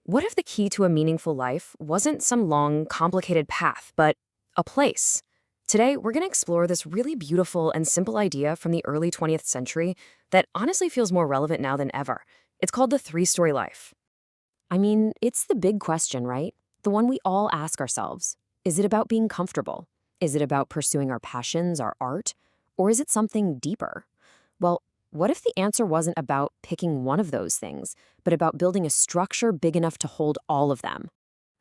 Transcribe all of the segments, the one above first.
What if the key to a meaningful life wasn't some long, complicated path, but a place? Today, we're going to explore this really beautiful and simple idea from the early 20th century that honestly feels more relevant now than ever. It's called the three-story life. I mean, it's the big question, right? The one we all ask ourselves. Is it about being comfortable? Is it about pursuing our passions, our art? Or is it something deeper? Well, what if the answer wasn't about picking one of those things, but about building a structure big enough to hold all of them?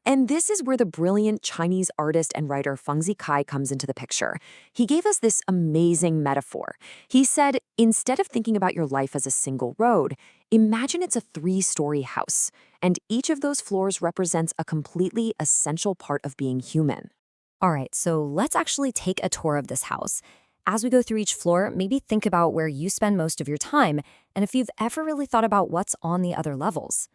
And this is where the brilliant Chinese artist and writer Feng Zikai comes into the picture. He gave us this amazing metaphor. He said, instead of thinking about your life as a single road, imagine it's a three-story house, and each of those floors represents a completely essential part of being human. All right, so let's actually take a tour of this house. As we go through each floor, maybe think about where you spend most of your time, and if you've ever really thought about what's on the other levels.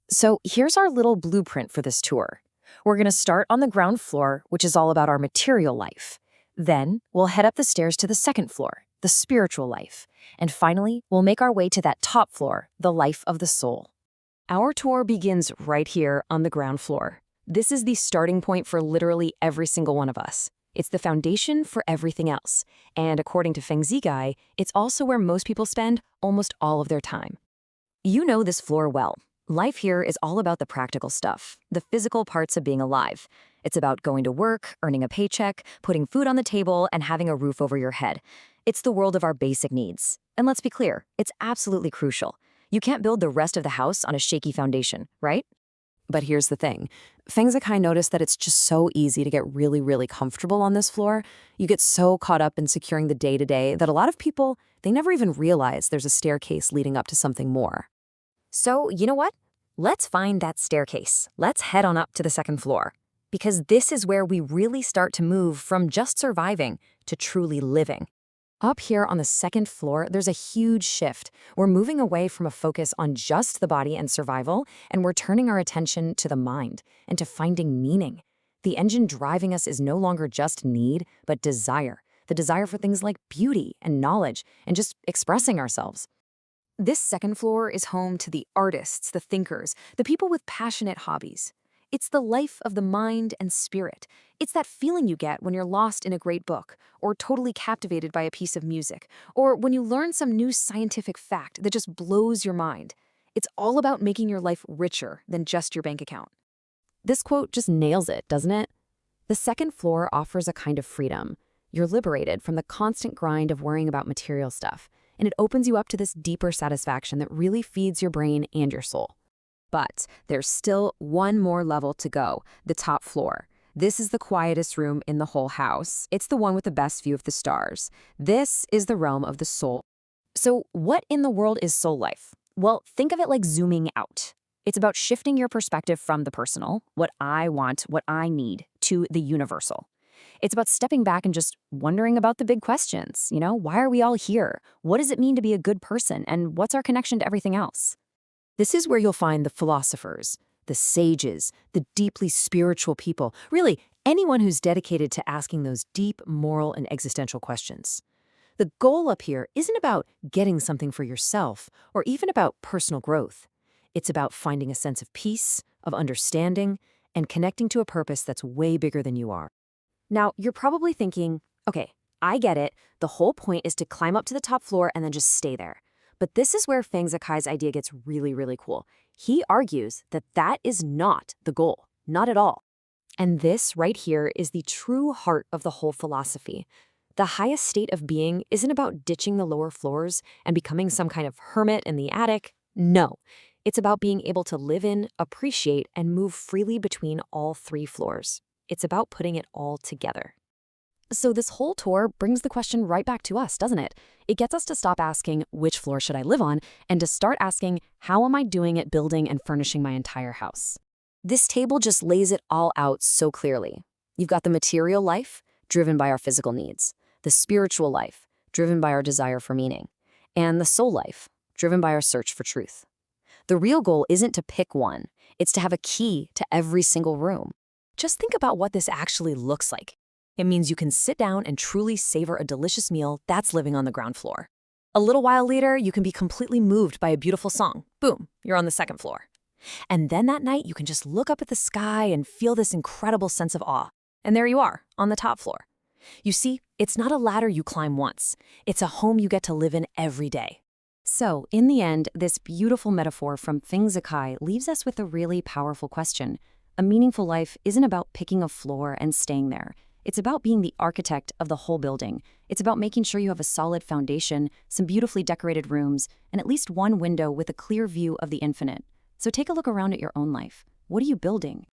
So here's our little blueprint for this tour. We're going to start on the ground floor, which is all about our material life. Then we'll head up the stairs to the second floor, the spiritual life. And finally, we'll make our way to that top floor, the life of the soul. Our tour begins right here on the ground floor. This is the starting point for literally every single one of us. It's the foundation for everything else. And according to Feng Zikai, it's also where most people spend almost all of their time. You know this floor well. Life here is all about the practical stuff, the physical parts of being alive. It's about going to work, earning a paycheck, putting food on the table, and having a roof over your head. It's the world of our basic needs. And let's be clear, it's absolutely crucial. You can't build the rest of the house on a shaky foundation, right? But here's the thing. Feng Zikai noticed that it's just so easy to get really comfortable on this floor. You get so caught up in securing the day-to-day that a lot of people, they never even realize there's a staircase leading up to something more. So, you know what? Let's find that staircase. Let's head on up to the second floor. Because this is where we really start to move from just surviving to truly living. Up here on the second floor, there's a huge shift. We're moving away from a focus on just the body and survival, and we're turning our attention to the mind and to finding meaning. The engine driving us is no longer just need, but desire. The desire for things like beauty and knowledge and just expressing ourselves. This second floor is home to the artists, the thinkers, the people with passionate hobbies. It's the life of the mind and spirit. It's that feeling you get when you're lost in a great book, or totally captivated by a piece of music, or when you learn some new scientific fact that just blows your mind. It's all about making your life richer than just your bank account. This quote just nails it, doesn't it? The second floor offers a kind of freedom. You're liberated from the constant grind of worrying about material stuff, and it opens you up to this deeper satisfaction that really feeds your brain and your soul. But there's still one more level to go, the top floor. This is the quietest room in the whole house. It's the one with the best view of the stars. This is the realm of the soul. So what in the world is soul life? Well, think of it like zooming out. It's about shifting your perspective from the personal, what I want, what I need, to the universal. It's about stepping back and just wondering about the big questions. Why are we all here? What does it mean to be a good person? And what's our connection to everything else? This is where you'll find the philosophers, the sages, the deeply spiritual people, really anyone who's dedicated to asking those deep moral and existential questions. The goal up here isn't about getting something for yourself or even about personal growth. It's about finding a sense of peace, of understanding, and connecting to a purpose that's way bigger than you are. Now, you're probably thinking, okay, I get it. The whole point is to climb up to the top floor and then just stay there. But this is where Feng Zikai's idea gets really cool. He argues that that is not the goal, not at all. And this right here is the true heart of the whole philosophy. The highest state of being isn't about ditching the lower floors and becoming some kind of hermit in the attic. No, it's about being able to live in, appreciate, and move freely between all three floors. It's about putting it all together. So this whole tour brings the question right back to us, doesn't it? It gets us to stop asking, which floor should I live on, and to start asking, how am I doing at building and furnishing my entire house? This table just lays it all out so clearly. You've got the material life, driven by our physical needs, the spiritual life, driven by our desire for meaning, and the soul life, driven by our search for truth. The real goal isn't to pick one, it's to have a key to every single room. Just think about what this actually looks like. It means you can sit down and truly savor a delicious meal that's living on the ground floor. A little while later, you can be completely moved by a beautiful song. Boom, you're on the second floor. And then that night, you can just look up at the sky and feel this incredible sense of awe. And there you are, on the top floor. You see, it's not a ladder you climb once. It's a home you get to live in every day. So, in the end, this beautiful metaphor from Feng Zikai leaves us with a really powerful question. A meaningful life isn't about picking a floor and staying there. It's about being the architect of the whole building. It's about making sure you have a solid foundation, some beautifully decorated rooms, and at least one window with a clear view of the infinite. So take a look around at your own life. What are you building?